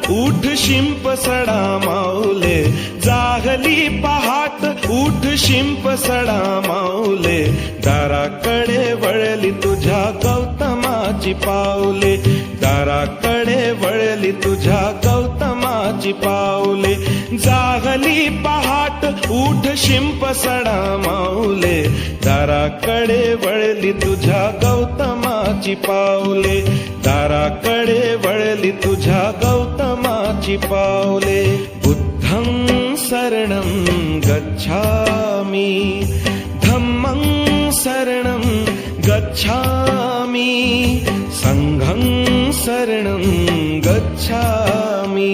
उठ शिंप सडा माऊले, जागली पहाट उठ शिंप सडा माऊले, दाराकडे वळली तुझ्या गौतमाची पाऊले, दाराकडे वळली तुझ्या गौतमाची पाऊले, जागली पहाट उठ शिंप सडा माऊले, दाराकडे वळली तुझ्या गौतमाची पाऊले, दाराकडे वळली तुझ्या गौतमाची पाऊले. बुद्धं शरणं गच्छामि, धम्मं शरणं गच्छामि, संघं शरणं गच्छामि.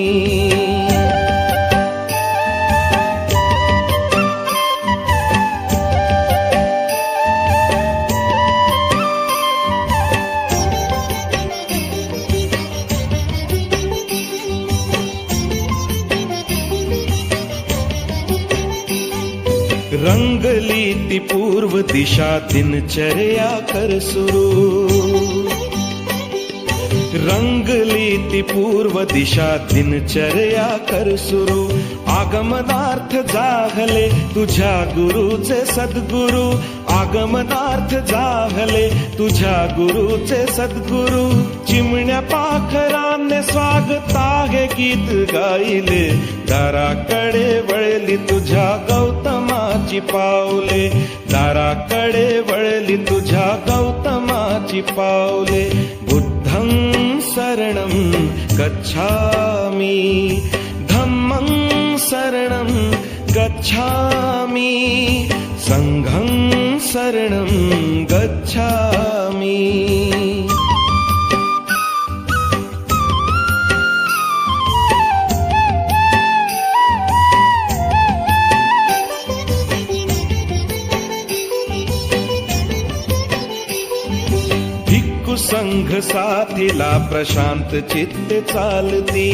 रंगली ती पूर्व दिशा दिनचर्या कर सुरू, रंगली ती पूर्व दिशा दिनचर्या कर सुरू, आगमनार्थ जागले तुझ्या गुरुचे सद्गुरु, आगमनार्थ जागले तुझ्या गुरुचे सद्गुरु, चिमण्या पाखराने स्वागता हे गीत गायले, दाराकडे वळली तुझ्या गौतमाची पाऊले, दाराकडे वळली तुझ्या गौतमाची पाऊले. बुद्धं शरणं गच्छामि, धम्मं शरणं गच्छामि, संघं शरणं गच्छामि. भिक्खू संघ साथीला प्रशांत चित्ते चालती,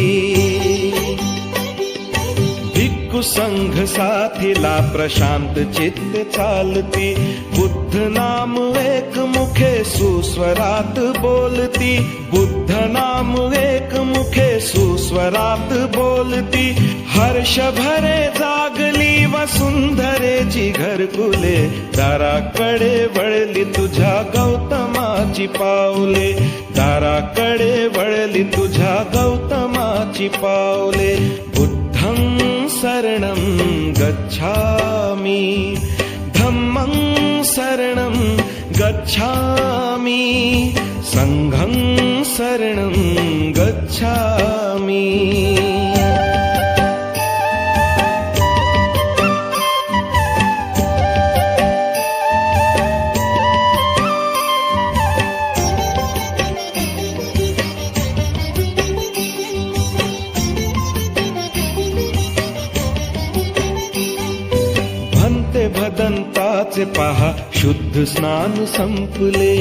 भिक्खू संघ साथीला प्रशांत चित्ते चालती, बुद्ध नाम एक मुखे सुस्वरात बोलती, बुद्ध नाम एक मुखे सुस्वरात बोलती, हर्ष भरे जागली वसुंधरेची घरकुले, दाराकडे वळली तुझ्या गौतमाची पाऊले, दाराकडे वळली तुझ्या गौतमाची पाऊले. बुद्धं शरणं गच्छामि, धम्मं शरणं गच्छामि, संघं शरणं गच्छामि. भन्ते भदंताचे पहा शुद्ध स्नान संपले,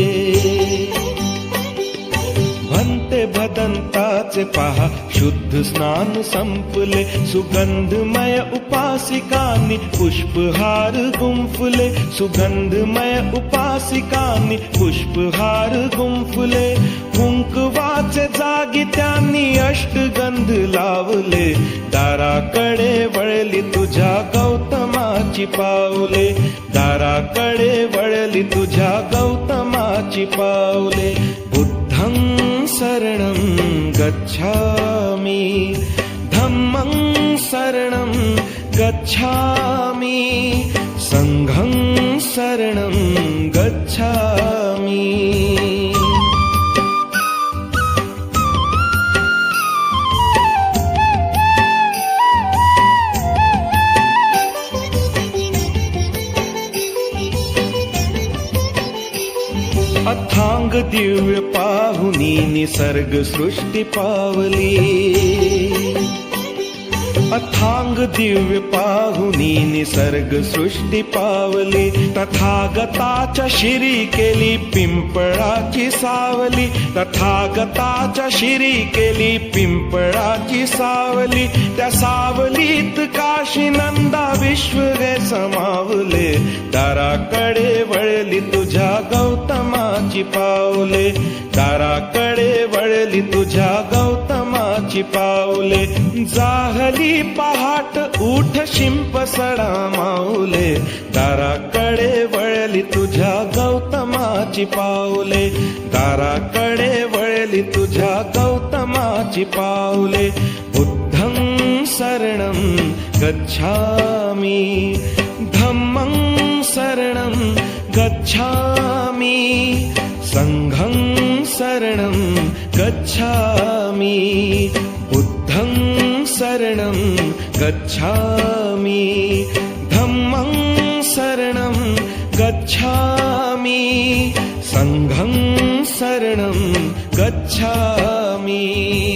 भन्ते भदंताचे पहा शुद्ध स्नान संपले, सुगंधमय उपासिकांनी पुष्पहार गुंफले, सुगंधमय उपासिकांनी पुष्पहार गुंफले, कुंकवाचे जागी त्यांनी अष्टगंध लावले, दाराकडे वळली तुझ्या गौतमाची पाऊले, दाराकडे वळली तुझ्या गौतमाची पाऊले. बुद्धं शरणं गच्छामि, धम्मं शरणं गच्छामि, संघं शरणं गच्छामि. अथांग दिव्य पाहुनी निसर्ग सृष्टी पावली, अथांग दिव्य पाहुनी निसर्ग सृष्टी पावली, तथागताच्या शिरी केली पिंपळाची सावली, तथागताच्या शिरी केली पिंपळाची सावली, त्या सावलीत काशी नंदा विश्व गे समावले, दाराकडे वळली तुझ्या गौतमा गौतमाची पावले, दाराकडे वळली तुझ्या गौतमाची पावले. जाहली पहाट उठ शिंप सडा माऊले, दाराकडे वळली तुझ्या गौतमाची पावले, दाराकडे वळली तुझ्या गौतमाची पावले. बुद्धं शरणं गच्छामि, धम्मं शरणं गच्छामि, संघं शरणं गच्छामि, बुद्धं शरणं गच्छामि, धम्मं शरणं गच्छामि, संघं शरणं गच्छामि.